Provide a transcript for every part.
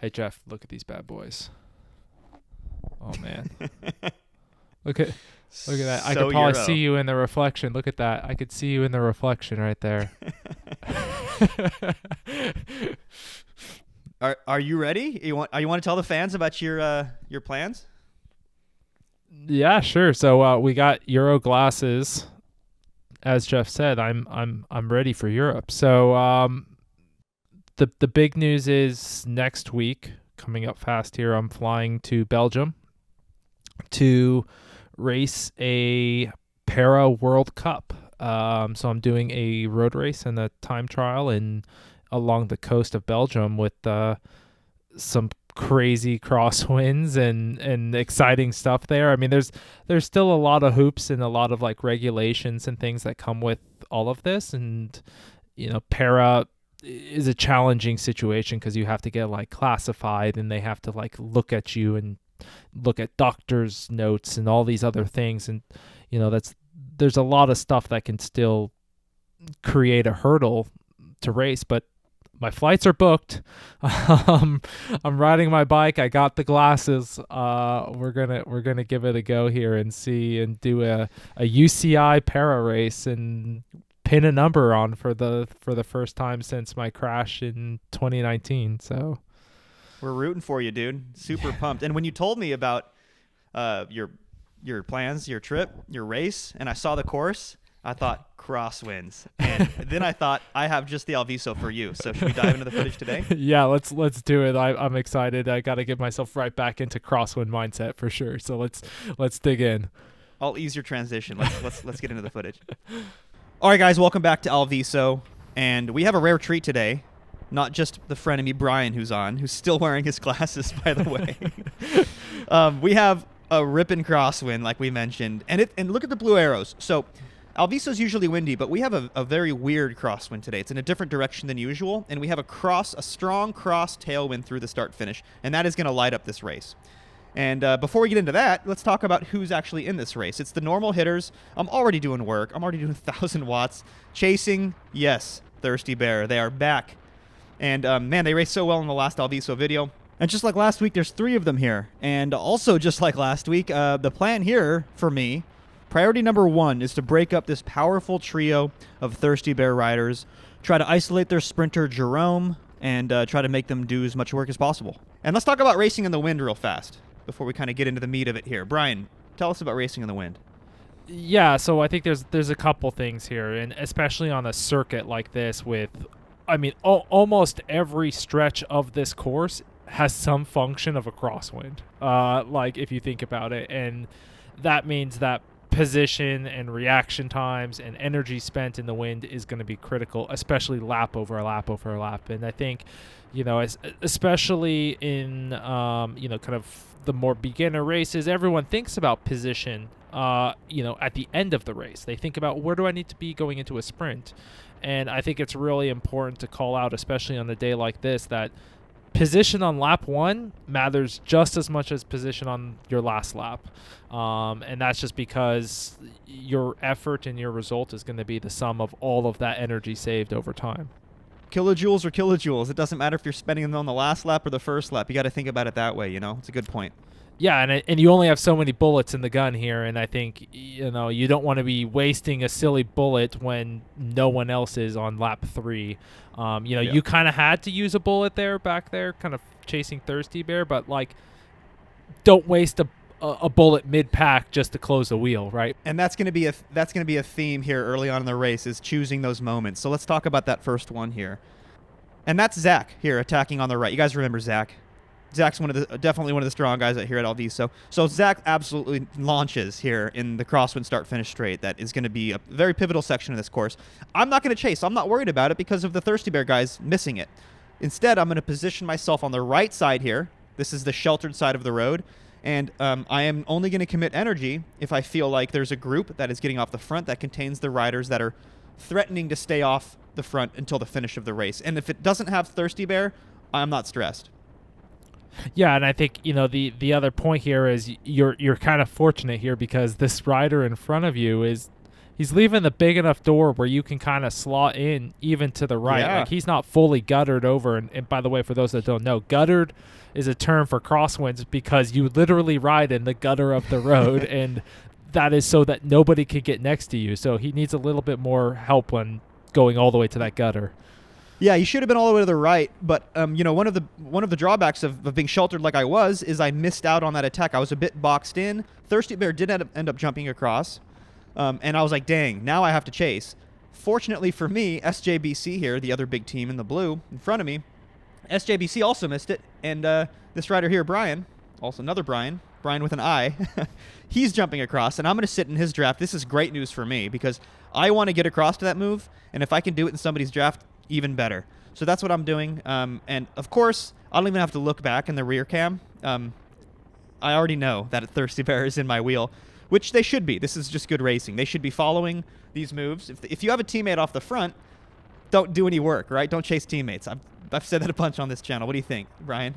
Hey, Jeff, look at these bad boys. Oh, man. Look at that. I So could probably Euro. see you in the reflection. Look at that. I could see you in the reflection right there. Are you ready? You want to tell the fans about your plans? Yeah, sure. So we got Euro glasses. As Jeff said, I'm ready for Europe. So the big news is next week, coming up fast here, I'm flying to Belgium to race a Para World Cup. So I'm doing a road race and a time trial along the coast of Belgium with some crazy crosswinds and exciting stuff there. I mean, there's still a lot of hoops and a lot of like regulations and things that come with all of this, and para is a challenging situation because you have to get like classified and they have to like look at you and look at doctor's notes and all these other things, and there's a lot of stuff that can still create a hurdle to race. But my flights are booked. I'm riding my bike. I got the glasses. We're gonna give it a go here and see and do a UCI para race and pin a number on for the first time since my crash in 2019. So we're rooting for you, dude. Super pumped. And when you told me about your plans, your trip, your race, and I saw the course, I thought crosswinds, and then I thought I have just the Alviso for you. So should we dive into the footage today? Yeah, let's do it. I'm excited. I got to get myself right back into crosswind mindset for sure. So let's dig in. I'll ease your transition. Let's get into the footage. All right, guys, welcome back to Alviso, and we have a rare treat today. Not just the frenemy Brian who's still wearing his glasses, by the way. We have a ripping crosswind, like we mentioned, and look at the blue arrows. So Alviso's usually windy, but we have a very weird crosswind today. It's in a different direction than usual, and we have a strong cross tailwind through the start finish, and that is going to light up this race. And before we get into that, let's talk about who's actually in this race. It's the normal hitters. I'm already doing work. I'm already doing 1,000 watts. Chasing, yes, Thirsty Bear. They are back. And man, they raced so well in the last Alviso video. And just like last week, there's 3 of them here. And also just like last week, the plan here for me, priority number 1 is to break up this powerful trio of Thirsty Bear riders, try to isolate their sprinter Jerome, and try to make them do as much work as possible. And let's talk about racing in the wind real fast before we kind of get into the meat of it here. Brian, tell us about racing in the wind. Yeah, so I think there's a couple things here, and especially on a circuit like this with, I mean, almost every stretch of this course has some function of a crosswind, like if you think about it, and that means that position and reaction times and energy spent in the wind is going to be critical, especially lap over lap over lap. And I think, especially in, kind of the more beginner races, everyone thinks about position, at the end of the race. They think about, where do I need to be going into a sprint? And I think it's really important to call out, especially on a day like this, that position on lap 1 matters just as much as position on your last lap. And that's just because your effort and your result is going to be the sum of all of that energy saved over time. Kilojoules or kilojoules. It doesn't matter if you're spending them on the last lap or the first lap. You got to think about it that way, It's a good point. Yeah, and you only have so many bullets in the gun here, and I think, you don't want to be wasting a silly bullet when no one else is on lap 3. You kind of had to use a bullet back there, kind of chasing Thirsty Bear, but, like, don't waste a bullet mid-pack just to close the wheel, right? And that's going to be a theme here early on in the race, is choosing those moments. So let's talk about that first one here. And that's Zach here attacking on the right. You guys remember Zach? Zach's definitely one of the strong guys out here at Alviso. So Zach absolutely launches here in the crosswind start finish straight. That is going to be a very pivotal section of this course. I'm not going to chase. I'm not worried about it because of the Thirsty Bear guys missing it. Instead, I'm going to position myself on the right side here. This is the sheltered side of the road. And I am only going to commit energy if I feel like there's a group that is getting off the front that contains the riders that are threatening to stay off the front until the finish of the race. And if it doesn't have Thirsty Bear, I'm not stressed. Yeah, and I think, the other point here is you're kind of fortunate here because this rider in front of you is he's leaving the big enough door where you can kind of slot in even to the right. Yeah. Like he's not fully guttered over. And by the way, for those that don't know, guttered is a term for crosswinds because you literally ride in the gutter of the road, and that is so that nobody could get next to you. So he needs a little bit more help when going all the way to that gutter. Yeah, he should have been all the way to the right, but one of the drawbacks of being sheltered like I was is I missed out on that attack. I was a bit boxed in. Thirsty Bear did end up jumping across, and I was like, dang, now I have to chase. Fortunately for me, SJBC here, the other big team in the blue in front of me, SJBC also missed it, and this rider here, Brian, also another Brian with an I, he's jumping across, and I'm going to sit in his draft. This is great news for me because I want to get across to that move, and if I can do it in somebody's draft, even better. So that's what I'm doing. And of course, I don't even have to look back in the rear cam. I already know that a Thirsty Bear is in my wheel, which they should be. This is just good racing. They should be following these moves. If you have a teammate off the front, don't do any work, right? Don't chase teammates. I've said that a bunch on this channel. What do you think, Brian,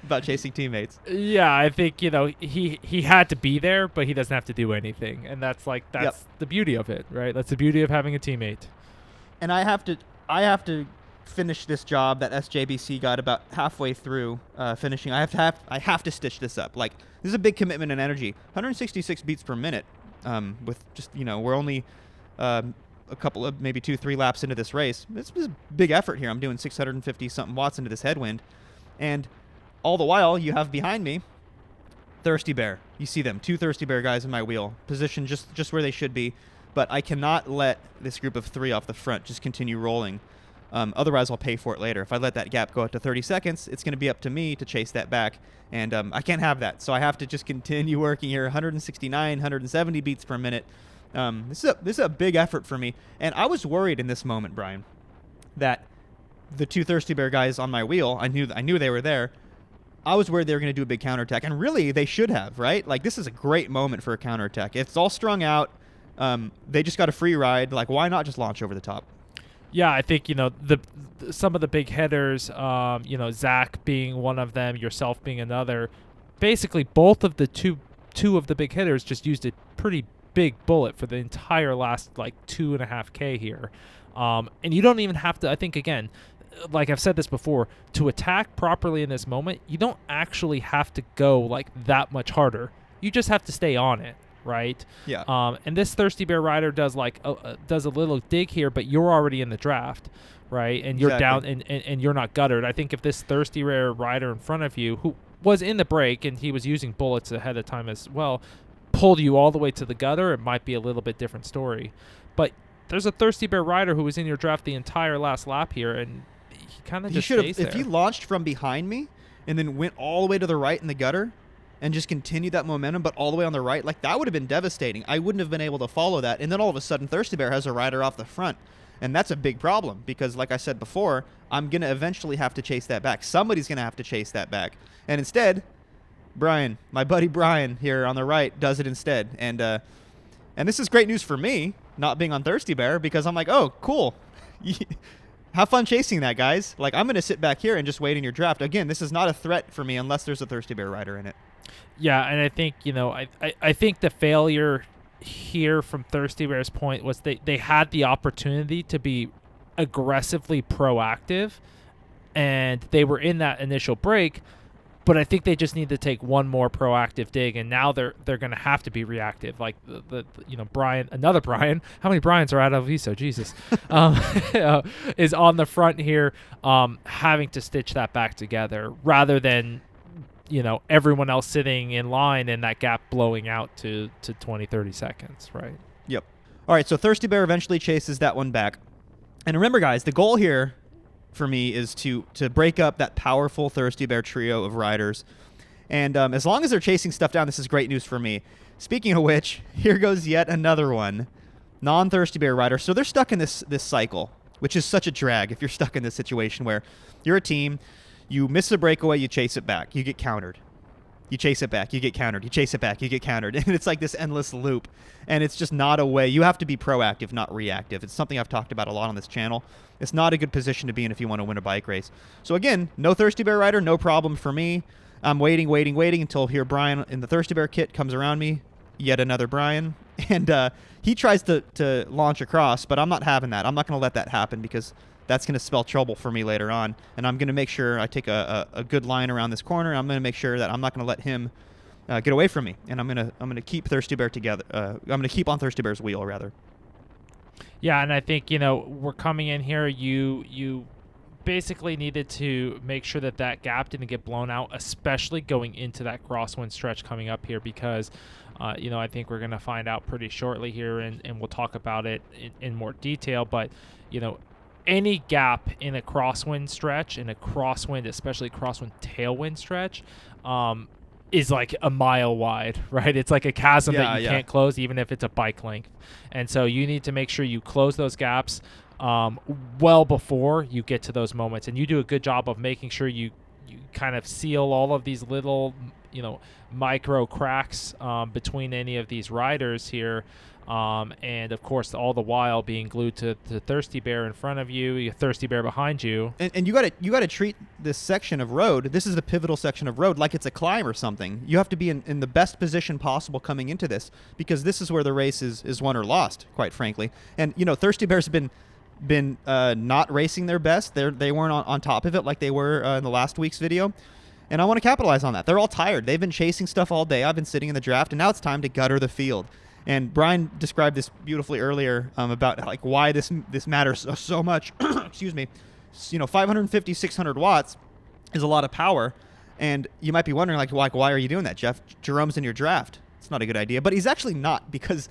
about chasing teammates? Yeah, I think, he had to be there, but he doesn't have to do anything. And that's the beauty of it, right? That's the beauty of having a teammate. And I have to finish this job that SJBC got about halfway through finishing. I have to stitch this up. Like, this is a big commitment and energy. 166 beats per minute. With just we're only a couple of maybe 2-3 laps into this race. This is a big effort here. I'm doing 650 something watts into this headwind, and all the while you have behind me Thirsty Bear. You see them, 2 Thirsty Bear guys in my wheel, positioned just where they should be. But I cannot let this group of 3 off the front just continue rolling. Otherwise, I'll pay for it later. If I let that gap go out to 30 seconds, it's going to be up to me to chase that back. And I can't have that. So I have to just continue working here. 169, 170 beats per minute. This is a big effort for me. And I was worried in this moment, Brian, that the 2 Thirsty Bear guys on my wheel, I knew they were there. I was worried they were going to do a big counterattack. And really, they should have, right? Like, this is a great moment for a counterattack. It's all strung out. They just got a free ride. Like, why not just launch over the top? Yeah, I think, some of the big hitters, Zach being one of them, yourself being another, basically both of the two of the big hitters just used a pretty big bullet for the entire last, 2.5K here. And you don't even have to, I think, again, like I've said this before, to attack properly in this moment, you don't actually have to go, that much harder. You just have to stay on it. Right. Yeah. And this Thirsty Bear rider does does a little dig here, but you're already in the draft, right? And you're down and you're not guttered. I think if this Thirsty Bear rider in front of you, who was in the break and he was using bullets ahead of time as well, pulled you all the way to the gutter, it might be a little bit different story. But there's a Thirsty Bear rider who was in your draft the entire last lap here, and he kind of just stays there. If he launched from behind me and then went all the way to the right in the gutter, and just continue that momentum, but all the way on the right, that would have been devastating. I wouldn't have been able to follow that. And then all of a sudden, Thirsty Bear has a rider off the front. And that's a big problem because, like I said before, I'm going to eventually have to chase that back. Somebody's going to have to chase that back. And instead, Brian, my buddy Brian here on the right, does it instead. And this is great news for me, not being on Thirsty Bear, because I'm like, oh, cool. Have fun chasing that, guys. I'm going to sit back here and just wait in your draft. Again, this is not a threat for me unless there's a Thirsty Bear rider in it. Yeah, and I think, I think the failure here from Thirsty Bear's point was they had the opportunity to be aggressively proactive, and they were in that initial break, but I think they just need to take one more proactive dig, and now they're going to have to be reactive. Like Brian, another Brian. How many Brians are at Alviso? Jesus, is on the front here, having to stitch that back together rather than everyone else sitting in line and that gap blowing out to 20, 30 seconds, right? Yep. All right, so Thirsty Bear eventually chases that one back. And remember, guys, the goal here for me is to break up that powerful Thirsty Bear trio of riders. And as long as they're chasing stuff down, this is great news for me. Speaking of which, here goes yet another one. Non-Thirsty Bear rider. So they're stuck in this cycle, which is such a drag if you're stuck in this situation where you're a team, you miss a breakaway, you chase it back, you get countered. You chase it back, you get countered. You chase it back, you get countered. And it's like this endless loop. And it's just not a way. You have to be proactive, not reactive. It's something I've talked about a lot on this channel. It's not a good position to be in if you want to win a bike race. So again, no Thirsty Bear rider, no problem for me. I'm waiting until here Brian in the Thirsty Bear kit comes around me. Yet another Brian. and he tries to launch across, but I'm not having that. I'm not going to let that happen because that's going to spell trouble for me later on, and I'm going to make sure I take a good line around this corner. I'm going to make sure that I'm not going to let him get away from me, and I'm gonna keep Thirsty Bear together. I'm gonna keep on Thirsty Bear's wheel rather. Yeah, and I think we're coming in here. You basically needed to make sure that gap didn't get blown out, especially going into that crosswind stretch coming up here, because I think we're gonna find out pretty shortly here, and we'll talk about it in more detail. But any gap in a crosswind stretch, in a crosswind, especially crosswind tailwind stretch, is like a mile wide, right? It's like a chasm that you can't close, even if it's a bike length. And so you need to make sure you close those gaps well before you get to those moments. And you do a good job of making sure you kind of seal all of these little, micro cracks between any of these riders here. And of course, all the while being glued to the Thirsty Bear in front of you, your Thirsty Bear behind you. And you gotta treat this section of road. This is the pivotal section of road, like it's a climb or something. You have to be in the best position possible coming into this, because this is where the race is won or lost, quite frankly. And Thirsty Bear's been not racing their best. They weren't on top of it like they were in the last week's video. And I want to capitalize on that. They're all tired. They've been chasing stuff all day. I've been sitting in the draft, and now it's time to gutter the field. And Brian described this beautifully earlier about like why this matters so much. Excuse me. 550, 600 watts is a lot of power. And you might be wondering, like why are you doing that, Jeff? Jerome's in your draft. It's not a good idea. But he's actually not, because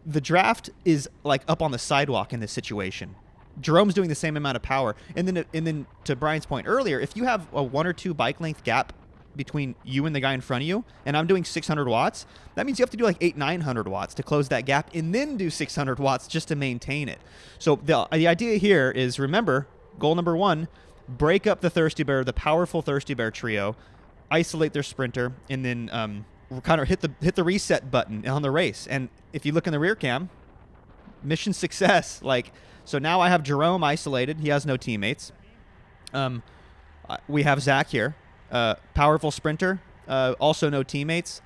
the draft is like up on the sidewalk in this situation. Jerome's doing the same amount of power. And then to Brian's point earlier, if you have a 1 or 2 bike length gap between you and the guy in front of you, and I'm doing 600 watts, that means you have to do like 900 watts to close that gap, and then do 600 watts just to maintain it. So the idea here is, remember, goal number 1, break up the Thirsty Bear, the powerful Thirsty Bear trio, isolate their sprinter, and then kind of hit the reset button on the race. And if you look in the rear cam, mission success. So now I have Jerome isolated. He has no teammates. We have Zach here. Powerful sprinter, also no teammates.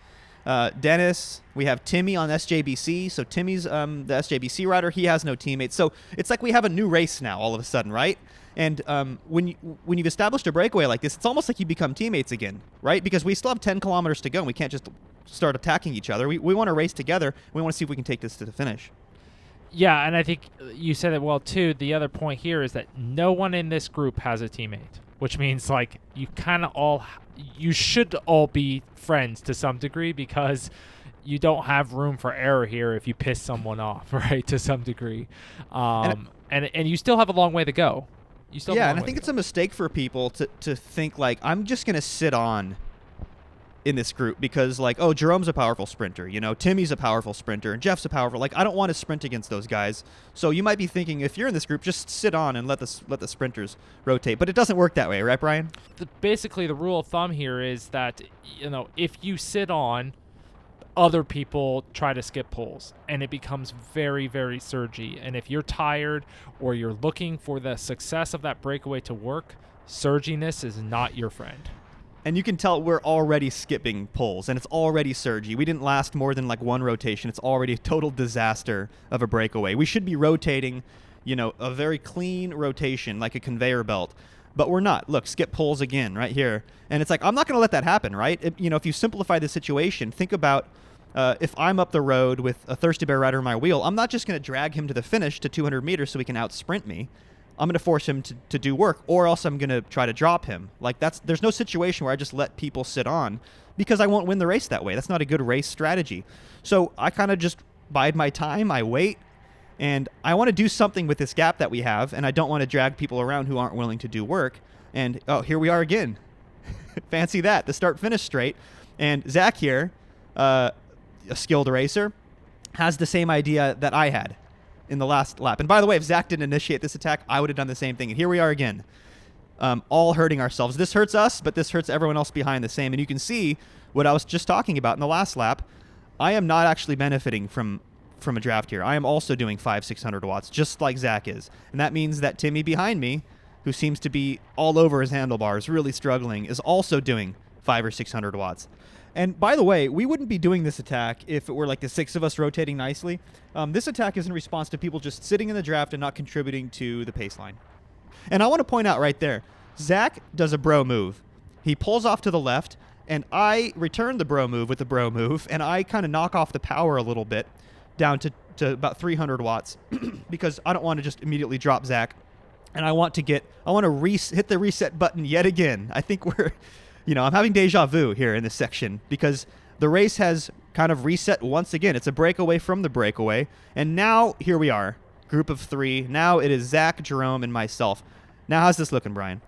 Dennis, we have Timmy on SJBC. So Timmy's the SJBC rider. He has no teammates. So it's like we have a new race now all of a sudden, right? And when you've established a breakaway like this, it's almost like you become teammates again, right? Because we still have 10 kilometers to go, and we can't just start attacking each other. We want to race together. We want to see if we can take this to the finish. Yeah, and I think you said it well, too. The other point here is that no one in this group has a teammate, which means like you should all be friends to some degree, because you don't have room for error here if you piss someone off, right, to some degree. And you still have a long way to go. And I think it's a mistake for people to think like, I'm just going to sit on in this group because like, oh, Jerome's a powerful sprinter, Timmy's a powerful sprinter, and Jeff's a powerful, I don't want to sprint against those guys. So you might be thinking, if you're in this group, just sit on and let the sprinters rotate. But it doesn't work that way, right, Brian? Basically, the rule of thumb here is that, if you sit on, other people try to skip pulls, and it becomes very, very surgy. And if you're tired or you're looking for the success of that breakaway to work, surginess is not your friend. And you can tell we're already skipping pulls, and it's already surgy. We didn't last more than like 1 rotation. It's already a total disaster of a breakaway. We should be rotating, a very clean rotation, like a conveyor belt. But we're not. Look, skip pulls again right here. And it's like, I'm not going to let that happen, right? If you simplify the situation, think about if I'm up the road with a Thirsty Bear rider on my wheel, I'm not just going to drag him to the finish to 200 meters so he can out-sprint me. I'm going to force him to do work, or else I'm going to try to drop him. There's no situation where I just let people sit on, because I won't win the race that way. That's not a good race strategy. So I kind of just bide my time. I wait, and I want to do something with this gap that we have, and I don't want to drag people around who aren't willing to do work. And, oh, here we are again. Fancy that, the start-finish straight. And Zach here, a skilled racer, has the same idea that I had in the last lap. And by the way, if Zach didn't initiate this attack, I would have done the same thing. And here we are again, all hurting ourselves. This hurts us, but this hurts everyone else behind the same. And you can see what I was just talking about in the last lap. I am not actually benefiting from a draft here. I am also doing 500-600 watts, just like Zach is. And that means that Timmy behind me, who seems to be all over his handlebars, really struggling, is also doing 500 or 600 watts. And by the way, we wouldn't be doing this attack if it were like the 6 of us rotating nicely. This attack is in response to people just sitting in the draft and not contributing to the pace line. And I want to point out right there, Zach does a bro move. He pulls off to the left, and I return the bro move with the bro move, and I kind of knock off the power a little bit down to about 300 watts because I don't want to just immediately drop Zach. And I want to hit the reset button yet again. I think I'm having deja vu here in this section because the race has kind of reset once again. It's a breakaway from the breakaway. And now here we are, group of 3. Now it is Zach, Jerome, and myself. Now how's this looking, Brian?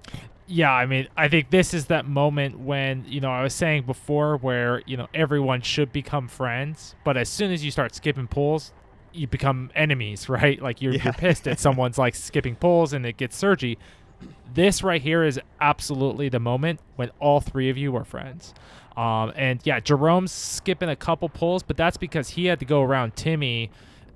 Yeah, I mean, I think this is that moment when, I was saying before where, everyone should become friends. But as soon as you start skipping pulls, you become enemies, right? Like you're pissed at someone's like skipping pulls and it gets surgy. This right here is absolutely the moment when all 3 of you are friends. And yeah, Jerome's skipping a couple pulls, but that's because he had to go around Timmy,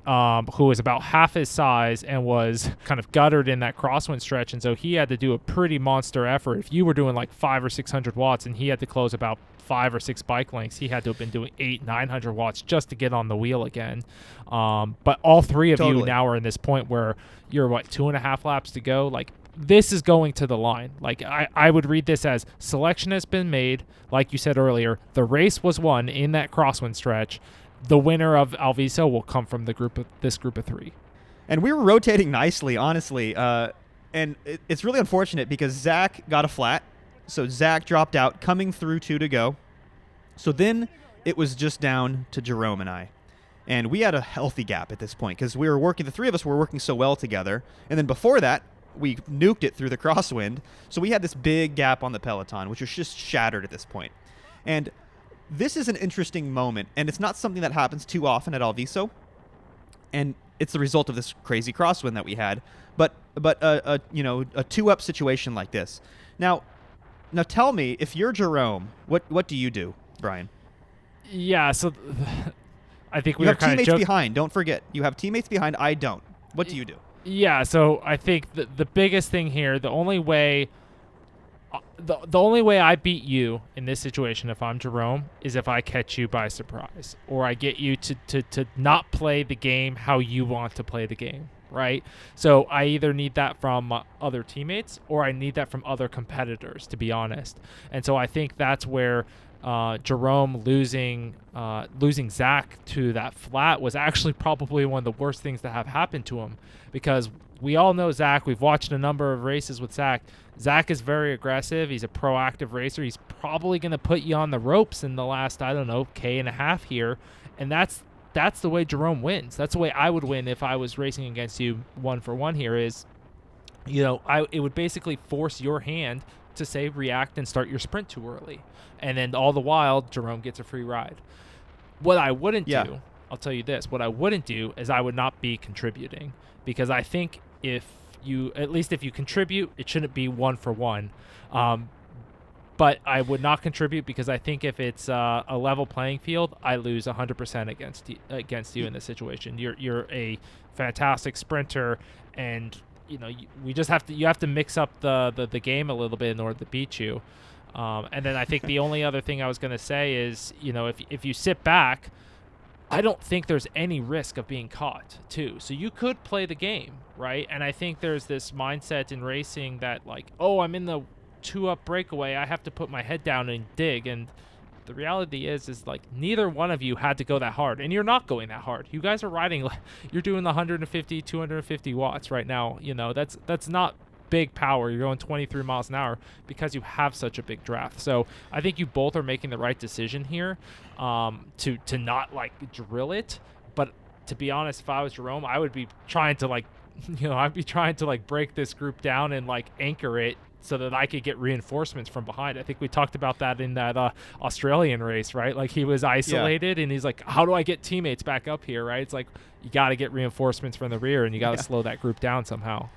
who was about half his size and was kind of guttered in that crosswind stretch. And so he had to do a pretty monster effort. If you were doing like 500 or 600 watts and he had to close about 5 or 6 bike lengths, he had to have been doing 800-900 watts just to get on the wheel again. But all 3 of you now are in this point where you're 2.5 laps to go. Like this is going to the line. Like I would read this as selection has been made. Like you said earlier, the race was won in that crosswind stretch. The winner of Alviso will come from this group of 3. And we were rotating nicely, honestly. And it's really unfortunate because Zach got a flat. So Zach dropped out, coming through 2 to go. So then it was just down to Jerome and I. And we had a healthy gap at this point because the 3 of us were working so well together. And then before that, we nuked it through the crosswind. So we had this big gap on the peloton, which was just shattered at this point. And this is an interesting moment, and it's not something that happens too often at Alviso. And it's the result of this crazy crosswind that we had. But a 2-up situation like this. Now tell me, if you're Jerome, what do you do, Brian? Yeah, so I think you have teammates behind. Don't forget, you have teammates behind. I don't. What do you do? Yeah, so I think the biggest thing here, the only way I beat you in this situation, if I'm Jerome, is if I catch you by surprise or I get you to not play the game how you want to play the game. Right? So I either need that from other teammates or I need that from other competitors, to be honest. And so I think that's where Jerome losing Zach to that flat was actually probably one of the worst things to have happen to him, because we all know Zach. We've watched a number of races with Zach. Zach is very aggressive. He's a proactive racer. He's probably going to put you on the ropes in the last, I don't know, K.5 here. And that's the way Jerome wins. That's the way I would win if I was racing against you 1-for-1 here is, it would basically force your hand to say react and start your sprint too early. And then all the while, Jerome gets a free ride. What I wouldn't do, I'll tell you this, what I wouldn't do is I would not be contributing, because I think if you contribute, it shouldn't be 1-for-1. But I would not contribute because I think if it's a level playing field, I lose 100% against you in this situation. You're a fantastic sprinter, and you have to mix up the game a little bit in order to beat you. And then I think the only other thing I was going to say is, if you sit back, I don't think there's any risk of being caught too. So you could play the game, right? And I think there's this mindset in racing that I'm in the 2-up breakaway, I have to put my head down and dig. And the reality is neither one of you had to go that hard, and you're not going that hard. You guys are riding, you're doing the 150, 250 watts right now. That's not big power. You're going 23 miles an hour because you have such a big draft. So I think you both are making the right decision here, to not drill it. But to be honest, if I was Jerome, I would be trying to break this group down and anchor it so that I could get reinforcements from behind. I think we talked about that in that Australian race, right? He was isolated, and he's how do I get teammates back up here, right? It's you got to get reinforcements from the rear, and you got to slow that group down somehow.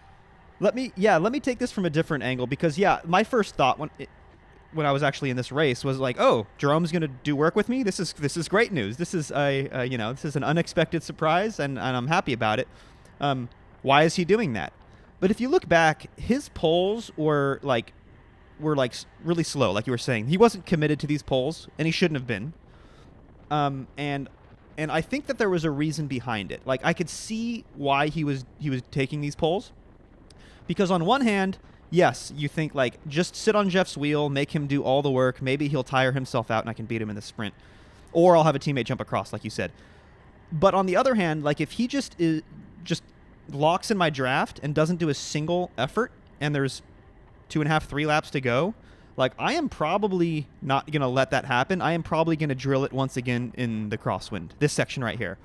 Let me take this from a different angle, because my first thought when I was actually in this race was Jerome's going to do work with me. This is great news. This is this is an unexpected surprise, and I'm happy about it. Why is he doing that? But if you look back, his polls were were like really slow, like you were saying. He wasn't committed to these poles, and he shouldn't have been. And I think that there was a reason behind it. Like, I could see why he was taking these poles, because on one hand, yes, you think like just sit on Jeff's wheel, make him do all the work. Maybe he'll tire himself out, and I can beat him in the sprint, or I'll have a teammate jump across, like you said. But on the other hand, like if he just locks in my draft and doesn't do a single effort, and there's 2.5, 3 laps to go, like I am probably not going to let that happen. I am probably going to drill it once again in the crosswind, this section right here,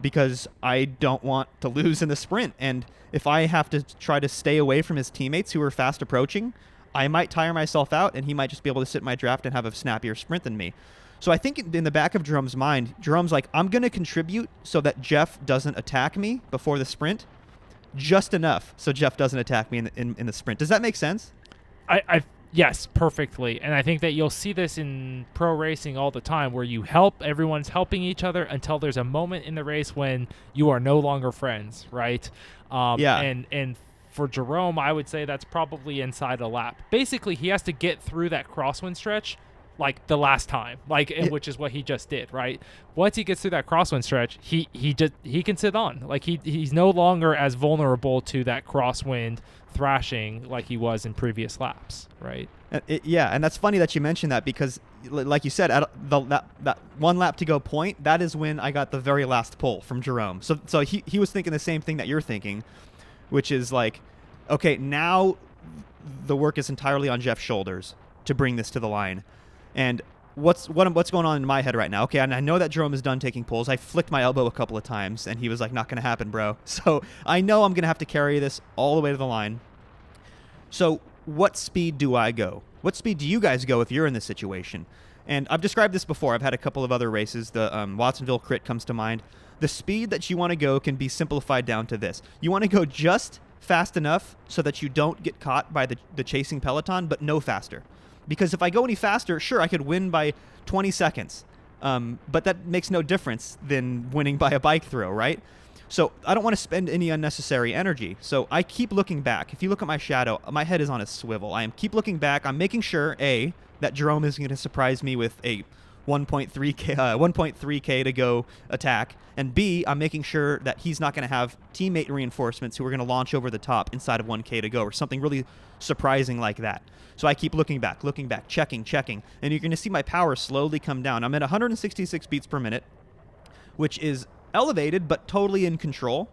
because I don't want to lose in the sprint. And if I have to try to stay away from his teammates who are fast approaching, I might tire myself out, and he might just be able to sit in my draft and have a snappier sprint than me. So I think in the back of Jerome's mind, Jerome's like, I'm going to contribute so that Jeff doesn't attack me before the sprint, just enough so Jeff doesn't attack me in the sprint. Does that make sense? Yes, perfectly. And I think that you'll see this in pro racing all the time, where everyone's helping each other until there's a moment in the race when you are no longer friends, right? Yeah. And for Jerome, I would say that's probably inside a lap. Basically, he has to get through that crosswind stretch like the last time, which is what he just did, right? Once he gets through that crosswind stretch, he can sit on. Like he's no longer as vulnerable to that crosswind thrashing like he was in previous laps, right? And that's funny that you mentioned that, because like you said, at that 1 lap to go point, that is when I got the very last pull from Jerome. So he was thinking the same thing that you're thinking, which is like, okay, now the work is entirely on Jeff's shoulders to bring this to the line. And what's going on in my head right now? Okay, and I know that Jerome is done taking pulls. I flicked my elbow a couple of times, and he was like, not going to happen, bro. So I know I'm going to have to carry this all the way to the line. So what speed do I go? What speed do you guys go if you're in this situation? And I've described this before. I've had a couple of other races. The Watsonville crit comes to mind. The speed that you want to go can be simplified down to this. You want to go just fast enough so that you don't get caught by the chasing peloton, but no faster. Because if I go any faster, sure, I could win by 20 seconds. But that makes no difference than winning by a bike throw, right? So I don't want to spend any unnecessary energy. So I keep looking back. If you look at my shadow, my head is on a swivel. I am keep looking back. I'm making sure, A, that Jerome is going to surprise me with a 1.3K to go attack. And B, I'm making sure that he's not going to have teammate reinforcements who are going to launch over the top inside of 1K to go, or something really surprising like that. So I keep looking back, checking. And you're going to see my power slowly come down. I'm at 166 beats per minute, which is elevated but totally in control.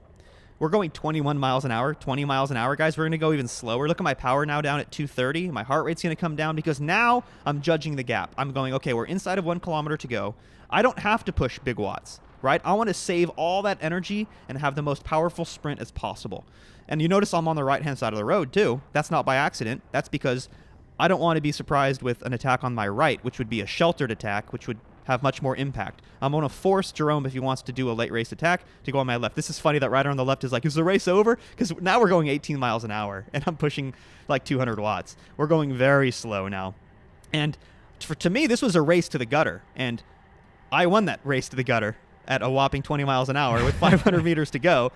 We're going 21 miles an hour, 20 miles an hour, guys. We're going to go even slower. Look at my power now down at 230. My heart rate's going to come down because now I'm judging the gap. I'm going, okay, we're inside of 1 kilometer to go. I don't have to push big watts, right? I want to save all that energy and have the most powerful sprint as possible. And you notice I'm on the right-hand side of the road, too. That's not by accident. That's because I don't want to be surprised with an attack on my right, which would be a sheltered attack, which would have much more impact. I'm going to force Jerome, if he wants to do a late race attack, to go on my left. This is funny that Ryder on the left is like, is the race over? Because now we're going 18 miles an hour, and I'm pushing like 200 watts. We're going very slow now. And to me, this was a race to the gutter, and I won that race to the gutter at a whopping 20 miles an hour with 500 meters to go.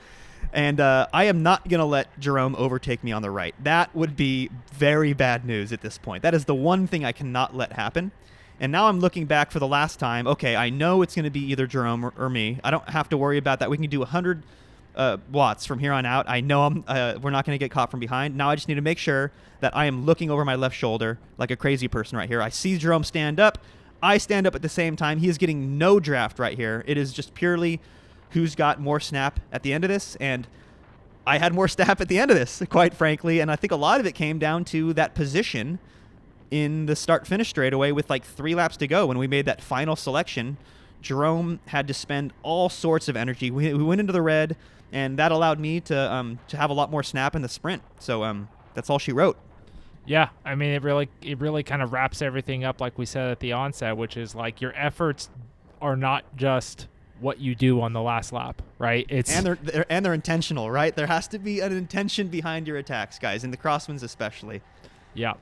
And I am not going to let Jerome overtake me on the right. That would be very bad news at this point. That is the one thing I cannot let happen. And now I'm looking back for the last time. Okay, I know it's going to be either Jerome or me. I don't have to worry about that. We can do 100 watts from here on out. I know we're not going to get caught from behind. Now I just need to make sure that I am looking over my left shoulder like a crazy person right here. I see Jerome stand up. I stand up at the same time. He is getting no draft right here. It is just purely who's got more snap at the end of this, and I had more snap at the end of this, quite frankly, and I think a lot of it came down to that position in the start-finish straightaway with like 3 laps to go. When we made that final selection, Jerome had to spend all sorts of energy. We went into the red, and that allowed me to have a lot more snap in the sprint, so that's all she wrote. Yeah, I mean, it really kind of wraps everything up like we said at the onset, which is like your efforts are not just what you do on the last lap, right? They're intentional, right? There has to be an intention behind your attacks, guys, in the crosswinds especially. Yeah.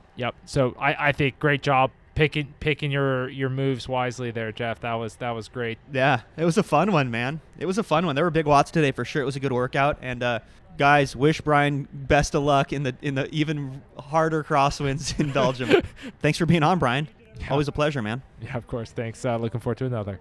So I think great job picking your moves wisely there, Jeff. That was great. Yeah, it was a fun one, man. It was a fun one. There were big watts today for sure. It was a good workout. And guys, wish Brian best of luck in the even harder crosswinds in Belgium. Thanks for being on, Brian. Yeah. Always a pleasure, man. Yeah, of course. Thanks. Looking forward to another.